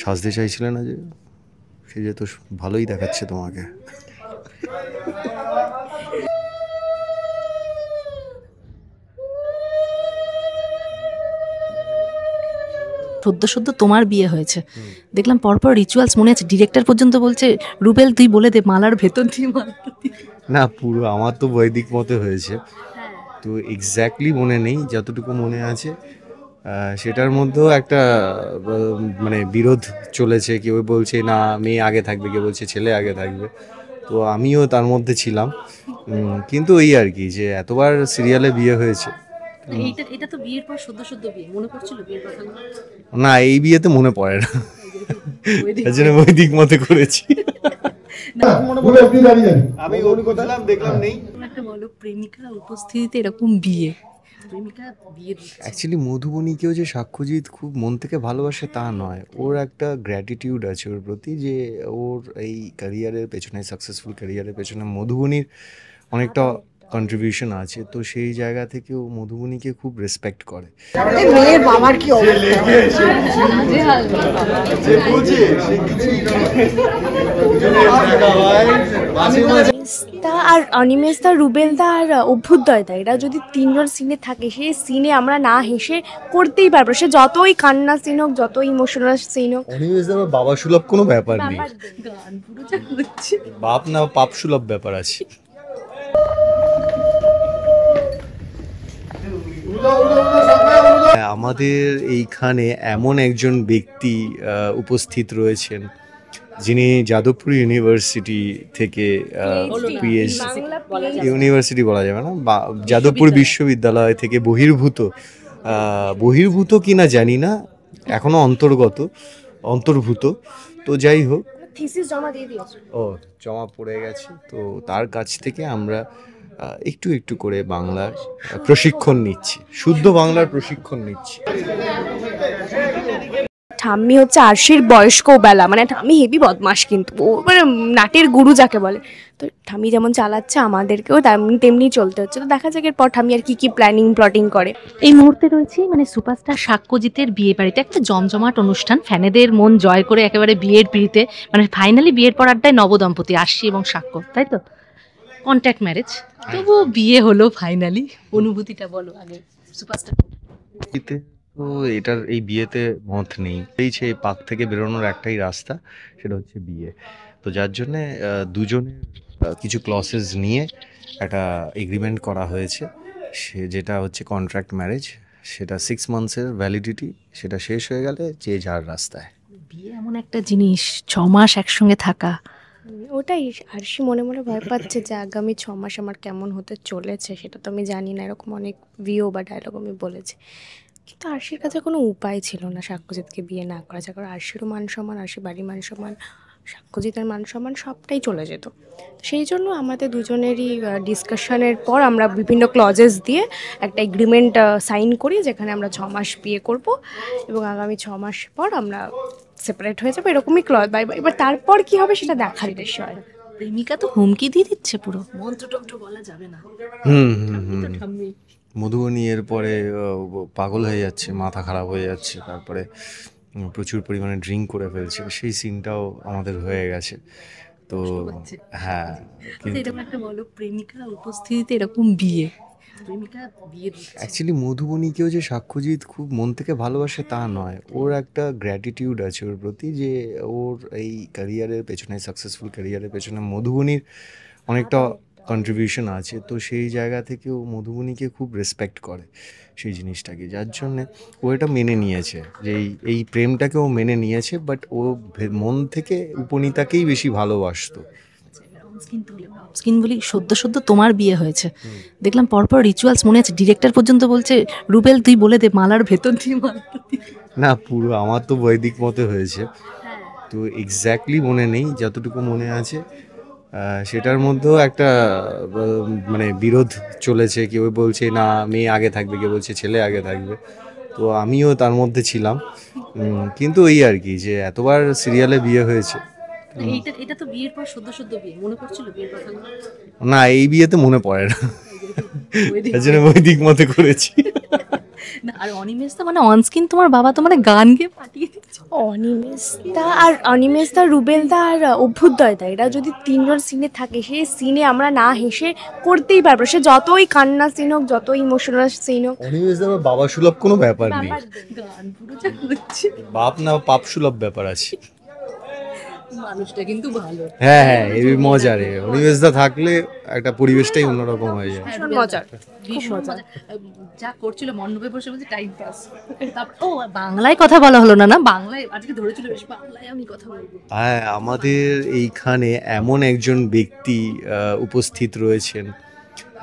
সাজতে চাইছিলে না যে সে যে তো ভালোই দেখাচ্ছে তোমাকে। সদ্য সদ্য তোমার বিয়ে হয়েছে, দেখলাম পরপর রিচুয়ালস মনে আছে, ডিরেক্টর পর্যন্ত বলছে রুবেল তুই বলে দে মালার ভেতর দিয়ে মালাটা দিয়ে। না পুরো আমার তো বৈদিক মতে হয়েছে, তো এক্স্যাক্টলি মনে নেই, যতটুকু মনে আছে সেটার মধ্যেও একটা মানে বিরোধ চলেছে। কেউ বলছে না মেয়ে আগে থাকবে, কেউ বলছে ছেলে আগে থাকবে, তো আমিও তার মধ্যে ছিলাম। কিন্তু ওই আর কি যে এতবার সিরিয়ালে বিয়ে হয়েছে। এটা তো বিয়ের পর সদ্য সদ্য বিয়ে, মনে পড়ছিল বিয়ের কথা? না এই বিয়েতে মনে পড়ে না, তার জন্য বৈদিক মতে করেছি। আমি দেখলাম নেই। একটা বলো প্রেমিকা উপস্থিতিতে এরকম বিয়ে, প্রেমিকা বিয়ে। অ্যাকচুয়ালি মধুবনীকেও যে সাক্ষ্যজিৎ খুব মন থেকে ভালোবাসে তা নয়, ওর একটা গ্র্যাটিটিউড আছে ওর প্রতি, যে ওর এই ক্যারিয়ারের পেছনে, সাকসেসফুল ক্যারিয়ারের পেছনে মধুবনীর অনেকটা কন্ট্রিবিউশন আছে, তো সেই জায়গা থেকে ও মধুবনীকে খুব রেসপেক্ট করে। মেয়ের বাবার কি অনিমেষদা আর অনিমেষদা, রুবেলদা আর অভ্যুদয়দা, এরা যদি তিনজন সিনে থাকে, সেই সিনে আমরা না হেসে করতেই পারবো, সে যতই কান্না সিন হোক, যতই ইমোশনাল সিন হোক। অনিমেষদা বাবা সুলভ কোনো ব্যাপার নেই, বাপ না পাপ সুলভ ব্যাপার আছে। আমাদের এইখানে এমন একজন ব্যক্তি উপস্থিত রয়েছেন, যিনি যাদবপুর ইউনিভার্সিটি থেকে ইউনিভার্সিটি বলা যাবে না, যাদবপুর বিশ্ববিদ্যালয় থেকে বহির্ভূত কিনা জানি না, এখনো অন্তর্ভূত, তো যাই হোক থিসিস জমা দিয়ে দিয়েছে। ও জমা পড়ে গেছে, তো তার কাছ থেকে আমরা একটু একটু করে বাংলার প্রশিক্ষণ নিচ্ছি, শুদ্ধ বাংলার প্রশিক্ষণ নিচ্ছি। ঠাম্মি হচ্ছে আরশির বয়স্ক বেলা, মানে ঠাম্মি হেভি বদমাস, কিন্তু ও মানে নাটের গুরু যাকে বলে। তো ঠাম্মি যেমন চালাচ্ছে আমাদেরকেও তেমনি চলতে হচ্ছে। তো দেখা যাক এরপর ঠাম্মি আর কি কি প্ল্যাটিং করে। এই মুহূর্তে রয়েছি মানে সুপারস্টার সাক্ষ্যজিতের বিয়ে বাড়িতে, একটা জমজমাট অনুষ্ঠান, ফ্যানেদের মন জয় করে একেবারে বিয়ের পিড়িতে, মানে ফাইনালি বিয়ের পর আড্ডায় নবদম্পতি আরশি এবং সাক্ষ্য, তাই তো? কন্ট্যাক্ট ম্যারেজ, তবু বিয়ে হলো ফাইনালি, অনুভূতিটা বলো আগে সুপারস্টার। তো এটার এই বিয়েতে মত নেই, এই পাক থেকে বেরোনোর একটাই রাস্তা, সেটা হচ্ছে বিয়ে। তো যার জন্যে দুজনে কিছু ক্লসেস নিয়ে একটা এগ্রিমেন্ট করা হয়েছে, সে যেটা হচ্ছে কন্ট্রাক্ট ম্যারেজ, সেটা 6 মান্থসের ভ্যালিডিটি, সেটা শেষ হয়ে গেলে যে যার রাস্তায়। বিয়ে এমন একটা জিনিস, 6 মাস একসঙ্গে থাকা, ওটাই আরশি মনে মনে ভয় পাচ্ছে যে আগামী 6 মাস আমার কেমন হতে চলেছে, সেটা তো আমি জানি না। এরকম অনেক ভিও বা ডায়লগ আমি বলেছি, কিন্তু আরশির কাছে কোনো উপায় ছিল না সাক্ষ্যজিৎকে বিয়ে না করা যায়, কারণ আরশিরও মান সম্মান, আরশি বাড়ির মান সম্মান, সাক্ষ্যজিতের মান সম্মান সবটাই চলে যেত। সেই জন্য আমাদের দুজনেরই ডিসকাশনের পর আমরা বিভিন্ন ক্লজেস দিয়ে একটা এগ্রিমেন্ট সাইন করি, যেখানে আমরা 6 মাস বিয়ে করব এবং আগামী 6 মাস পর আমরা সেপারেট হয়ে যাবো, এরকমই ক্লজ। এবার তারপর কি হবে সেটা দেখার বিষয়। প্রেমিকা তো হুমকি দিয়ে দিচ্ছে, পুরো মন্ত্রটন্ত্র বলা যাবে না। মধুবনী এর পরে পাগল হয়ে যাচ্ছে, মাথা খারাপ হয়ে যাচ্ছে, তারপরে প্রচুর পরিমাণে ড্রিঙ্ক করে ফেলছে, সেই সিনটাও আমাদের হয়ে গেছে। তো হ্যাঁ, এরকম একটা বলো প্রেমিকা উপস্থিতিতে এরকম বিয়ে, প্রেমিকা বিয়ে। অ্যাকচুয়ালি মধুবনীকেও যে সাক্ষ্যজিৎ খুব মন থেকে ভালোবাসে তা নয়, ওর একটা গ্র্যাটিটিউড আছে ওর প্রতি, যে ওর এই ক্যারিয়ারের পেছনে, সাকসেসফুল ক্যারিয়ারের পেছনে মধুবনীর অনেকটা কন্ট্রিবিউশন আছে, তো সেই জায়গা থেকে ও মধুবনীকে খুব রেসপেক্ট করে সেই জিনিসটাকে, যার জন্যে ও এটা মেনে নিয়েছে, যে এই প্রেমটাকে ও মেনে নিয়েছে, বাট ও মন থেকে উপনীতাকেই বেশি ভালোবাসতো। স্কিন বলি সদ্য সদ্য তোমার বিয়ে হয়েছে, দেখলাম পরপর রিচুয়ালস মনে আছে, ডিরেক্টর পর্যন্ত বলছে রুবেল তুই বলে দে মালার ভেতর দিয়ে মালাটা দিয়ে। না পুরো আমার তো বৈদিক মতে হয়েছে, তো এক্স্যাক্টলি মনে নেই, যতটুকু মনে আছে সেটার মধ্যেও একটা মানে বিরোধ চলেছে। কেউ বলছে না মেয়ে আগে থাকবে, কেউ বলছে ছেলে আগে থাকবে, তো আমিও তার মধ্যে ছিলাম। কিন্তু ওই আর কি যে এতবার সিরিয়ালে বিয়ে হয়েছে। এটা তো বিয়ের পর সদ্য সদ্য বিয়ে, মনে পড়ছিল বিয়ের কথা? না এই বিয়েতে মনে পড়ে না, তার জন্য বৈদিক মতে করেছি। না আর অনিমেষদা মানে অনস্ক্রিন তোমার বাবা তো মানে গান গেয়ে পাঠিয়ে দিচ্ছে। অনিমেষদা রুবেলদা আর অভ্যুদয়দা এরা যদি তিনজন সিনে থাকে সেই সিনে আমরা না হেসে করতেই পারবো, সে যতই কান্না সিন হোক যতই ইমোশনাল সিন হোক। অনিমেষ আমার বাবা সুলভ কোনো ব্যাপার নেই, গান পুরো যা হচ্ছে বাপ না পাপ সুলভ ব্যাপার আছে। মানুষটা কিন্তু ভালো। হ্যাঁ হ্যাঁ, এই মজা রে, অনিমেষদা থাকলে একটা পরিবেশটাই অন্যরকম হয়ে যায়। ভীষণ মজার, ভীষণ মজা। যা করছিল মণ্ডপে বসে বসে টাইম পাস। তারপর ও বাংলায় কথা বলা হলো না, না বাংলায় আজকে ধরেছিল বেশ, বাংলায় আমি কথা বলবো। হ্যাঁ, আমাদের এইখানে এমন একজন ব্যক্তি উপস্থিত রয়েছেন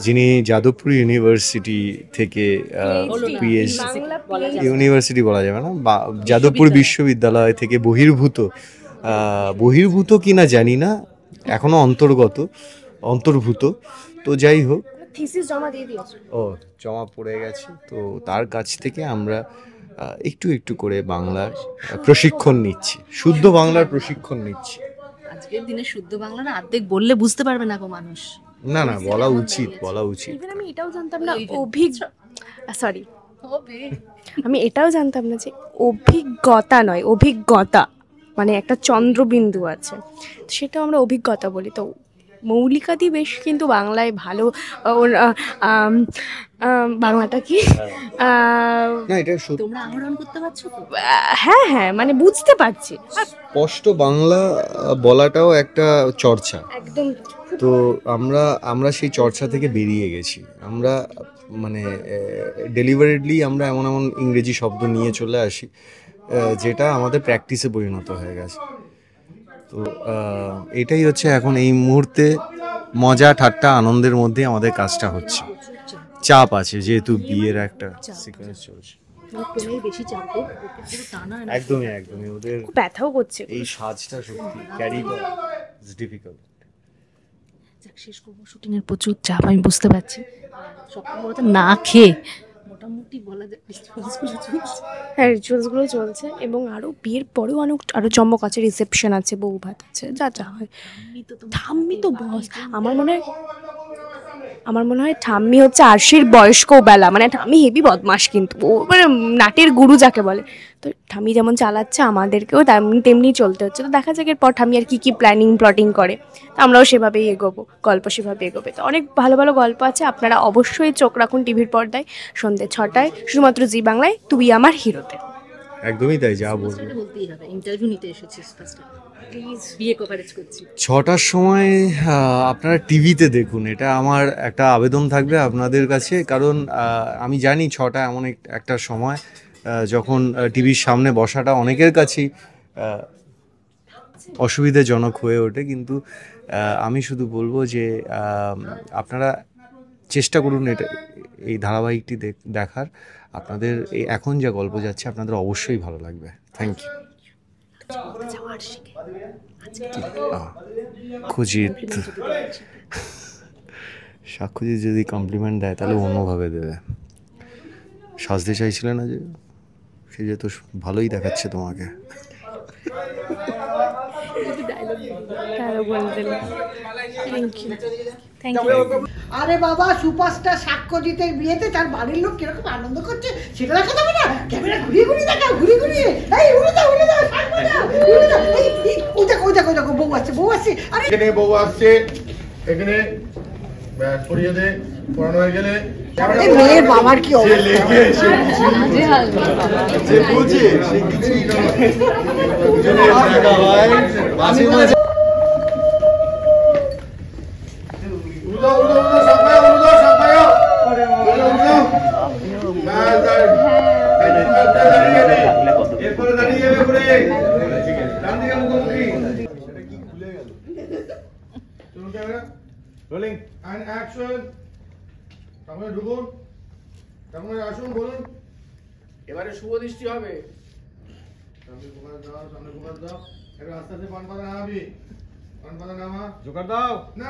যিনি যাদবপুর ইউনিভার্সিটি থেকে পিএইচডি, ইউনিভার্সিটি বলা যাবে না, যাদবপুর বিশ্ববিদ্যালয় থেকে বহির্ভূত কিনা জানি না, এখনো অন্তর্ভূত, তো যাই হোক, থিসিস জমা দিয়ে দিয়েছে। ও জমা পড়ে গেছে, তো তার কাছ থেকে আমরা একটু একটু করে বাংলার প্রশিক্ষণ নিচ্ছি, শুদ্ধ বাংলার প্রশিক্ষণ নিচ্ছি। আজকের দিনে শুদ্ধ বাংলা না অর্ধেক বললে বুঝতে পারবে না গো মানুষ। না না, বলা উচিত। ইভেন আমি এটাও জানতাম না আমি এটাও জানতাম না যে অভিজ্ঞতা নয়, অভিজ্ঞতা মানে একটা চন্দ্রবিন্দু আছে, সেটাও আমরা অভিজ্ঞতা বলি। তো মৌলিকাদি বেশ কিন্তু বাংলায় ভালো, ওর বাংলাটা কি না, এটা তোমরা আহরণ করতে পারছো তো? হ্যাঁ হ্যাঁ, মানে বুঝতে পারছি। স্পষ্ট বাংলা বলাটাও একটা চর্চা, একদম। তো আমরা সেই চর্চা থেকে বেরিয়ে গেছি। আমরা মানে ডেলিভারেটলি আমরা এমন এমন ইংরেজি শব্দ নিয়ে চলে আসি যেটা আমাদের প্র্যাকটিসে পরিণত হয়ে গেছে। তো এটাই হচ্ছে এখন এই মুহূর্তে মজা ঠাট্টা আনন্দের মধ্যে আমাদের কাজটা হচ্ছে। চাপ আছে যেহেতু বিয়ের একটা সিকোয়েন্স চলছে, একদমই ওদের ব্যথাও করছে। এই সাজটা সত্যি ক্যারি করা ইজ ডিফিকাল্ট। শেষ করবো, শুটিং এর প্রচুর চাপ আমি বুঝতে পারছি। সবসময় না খেয়ে মোটামুটি বলা যায় হ্যাঁ, রিচুয়ালসগুলো চলছে এবং আরও বিয়ের পরেও অনেক আরও চমক আছে, রিসেপশন আছে, বউ ভাত আছে, যা যা হয়। ঠাম্মি তো বস, আমার মনে হয় ঠাম্মি হচ্ছে আরশির বয়স্ক বেলা, মানে ঠাম্মি হেভি বদমাস, কিন্তু ও মানে নাটের গুরু যাকে বলে। তো ঠাম্মি যেমন চালাচ্ছে আমাদেরকেও তেমনি চলতে হচ্ছে। তো দেখা যাক এরপর ঠাম্মি আর কী প্ল্যাটিং করে, তো আমরাও সেভাবেই এগোবো, গল্প সেভাবে এগোবে। তো অনেক ভালো ভালো গল্প আছে, আপনারা অবশ্যই চোখ রাখুন টিভির পর্দায় সন্ধ্যে 6টায়, শুধুমাত্র জি বাংলায়, তুই আমার হিরোতে। একদমই তাই, যা বলবো। বলতেই হবে, ইন্টারভিউ নিতে এসেছিস ফার্স্ট, প্লিজ বিয়ে কভারেজ করছি 6টার সময় আপনারা টিভিতে দেখুন, এটা আমার একটা আবেদন থাকবে আপনাদের কাছে, কারণ আমি জানি 6টা এমন একটা সময় যখন টিভির সামনে বসাটা অনেকের কাছেই অসুবিধাজনক হয়ে ওঠে, কিন্তু আমি শুধু বলবো যে আপনারা চেষ্টা করুন এই ধারাবাহিকটি দেখার। আপনাদের এখন যা গল্প যাচ্ছে আপনাদের অবশ্যই ভালো লাগবে। Thank you. সাক্ষ্যজিৎ যদি কমপ্লিমেন্ট দেয় তাহলে অন্যভাবে দেবে। সাজতে চাইছিলে না যে, সে যে তো ভালোই দেখাচ্ছে তোমাকে। আরে বাবা, সুপারস্টার সাক্ষ্যজিতের বিয়েতে তার বাড়ির লোক কিরকম আনন্দ করছে সেটা দেখা যাবে না? ক্যামেরা ঘুরিয়ে দেখাও, ঘুরিয়ে এই উড়ে দাও ওই দেখো বউ আসছে। আরে এখানে বউ আসছে, এখানে ব্যাস পরিয়ে দে, পড়ানো হয়ে গেলে মেয়ের বাবার কি অবস্থা! এরপরে দাঁড়িয়ে যাবে ঘুরে ডান দিকে মুখোমুখি। চলুন ক্যামেরা রোলিং এন্ড অ্যাকশন। সামনে ঢুকুন, সামনে আসুন, বলুন। এবারে শুভ দৃষ্টি হবে। সামনে ফোকাস দাও, একটু আস্তে আস্তে পান পাতা নামাবি। পান পাতা নামা, জোকার দাও। না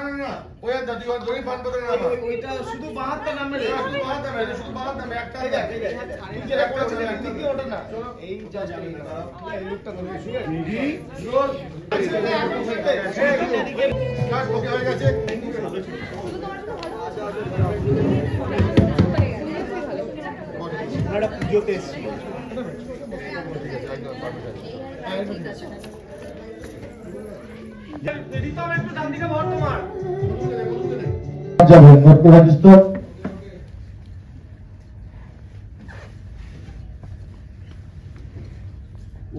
ওই আর দাদি ওর ধরে পান পাতা নামা। ওইটা শুধু বাহাতটা নামে, শুধু বাহাতটা নামে, শুধু বাহাতটা নামে, একটা দেখ নিচে করেছে দিদি ওটা না। চলো এই জাস্ট এই লুকটা ধরে শুয়ে রেডি রোল। কাট ওকে হয়ে গেছে। ওনারা পুজোতে এসেছিল। যাবেন নোট করে রাখিস।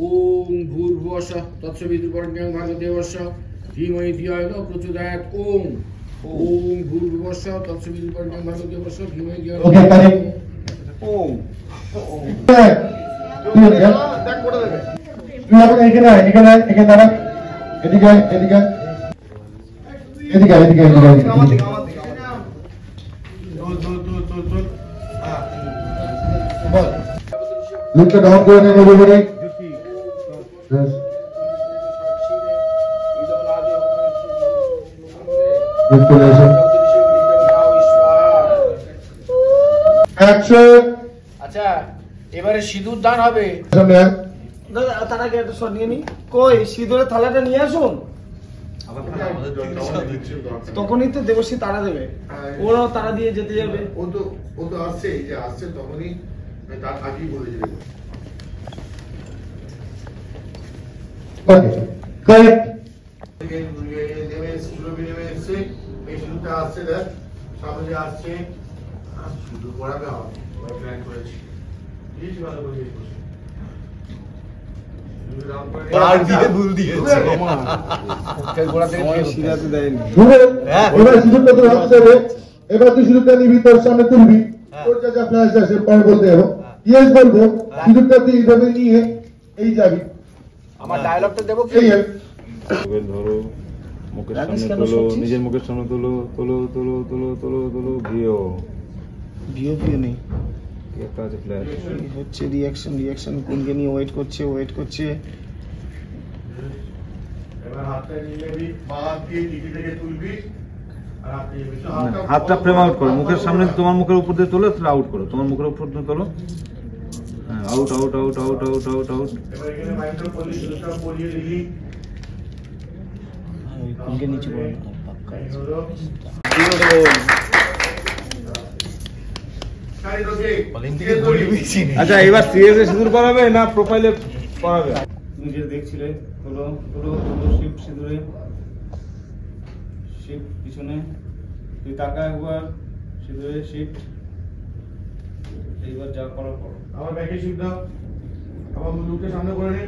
ওম ভূর্ভুবস্সঃ তৎসবিতুর্বরেণ্যং ভর্গো দেবস্য ধীমহি ধিয়া ন প্রচোদয়াৎ। ওম ওম ভূর্ভুবস্সঃ তৎসবিতুর্বরেণ্যং ভর্গো দেবস্য ধীমহি ধিয়া ন ওকে কারে ওম তুই এখন এখানে আয়, এখানে আয়, এখানে দাঁড়া, এদিকে আয়, এদিকে আয়, এদিকে আয়, এদিকে আয়, এদিকে আয়, এদিকে আমার আয়। দিকে আমার দিকে আমার দিকে তোল হ্যাঁ বল লুকটা ডাউন করে নে নবী বলে। অ্যাকশন। আচ্ছা এবারে সিঁদুর দান হবে। সামনে আয়। দাদা তার আগে একটা শট নিয়ে নি। কই সিঁদুরের থালাটা নিয়ে আসুন, তখনই তো দেবশ্রী তারা দেবে, ওরাও তারা দিয়ে যেতে যাবে। ও তো আসছে, এই যে আসছে তখনই তার আগেই বলে দিলে। Okay correct. এই সিঁদুরটা আসছে, দেখ সামনে যে আসছে সিঁদুর পড়াবে হবে, প্ল্যান করেছি। ঠিক ভালো করে আর দিয়ে ভুল দিয়েছে সিরাতে দেয়নি। এবার সিঁদুরটা তোর হাতে দেবে, এবার তুই সিঁদুরটা নিবি, তোর সামনে তুলবি, তোর যা যা ফ্ল্যাশ আসে পরে বলতে যাবো, ইয়েস বলবো, সিঁদুরটা তুই এইভাবে নিয়ে এই যাবি, আমার ডায়লগটা দেবো কি? এই ধরো মুখের সামনে তোলো, নিজের মুখের সামনে তোলো, তোলো তোলো তোলো তোলো তোলো, ভিও ভিও নেই, একটা আছে ফ্ল্যাশ। হচ্ছে রিয়াকশন কোনকে নিয়ে ওয়েট করছে। এবার হাতটা নিয়ে নিবি, বাঁ দিয়ে টিভি থেকে তুলবি আর হাত দিয়ে নিবি। হাতটা ফ্রেম আউট করো, মুখের সামনে তোমার মুখের উপর দিয়ে তোলো, তাহলে আউট করো, তোমার মুখের উপর দিয়ে তোলো, হ্যাঁ out out out out out out out. এবার এখানে মাইন্ডটা পড়লি, শুরুটা পড়িয়ে দিলি। কোনকে নিচে পড়ে এই হলো শাড়ি রোগে। আচ্ছা এবার সিরিয়াস এ সিঁদুর পরাবে না প্রোফাইলে পরাবে? তুমি যেটা দেখছিলে, তোলো তোলো তোলো, শিফট সিঁদুরে, শিফট পিছনে, তুই তাকা একবার, সিঁদুরে শিফট, এইবার যা করার করো। আমার ব্যাগে শিফট দাও, আমার লুকটা সামনে করে নে।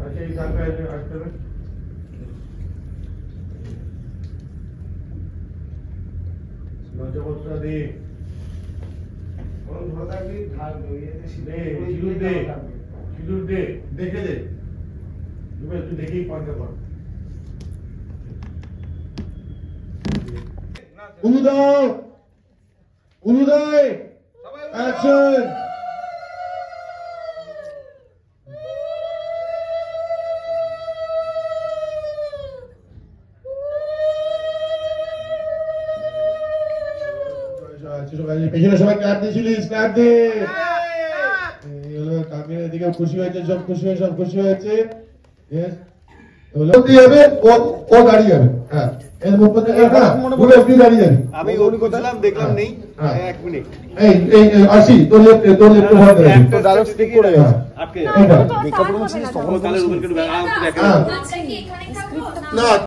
আচ্ছা এই থাকবে, আসতে হবে। লজ্জাপত্রটা দে। সিঁদুর দে, সিঁদুর দে, দেখে দে। তুই দেখেই পয়েন্টটা কর। উলুদাও, উলুদাই, অ্যাকশন। পেছনে সবাই ক্ল্যাপ দিয়েছিলিস, ক্ল্যাপ দে। এই হলো কামিনের এদিকে খুশি হয়েছে, সব খুশি হয়েছে, সব খুশি হয়েছে। Yes. হলো তুই যাবে, ও দাঁড়িয়ে যাবে। হ্যাঁ এর মুখ থেকে পুরো তুই দাঁড়িয়ে যাবি। আমি ওর কোথায় দেখলাম নেই, হ্যাঁ। এক মিনিট এই এই আসি তোর লেফট হাত ধরে। একটা ডায়লগ স্টিক করে হ্যাঁ। আটকে এইটা। মেকআপ রুম ছিল তখন তাহলে রুবেলকে হ্যাঁ। আচ্ছা কি এখানে থাকবো না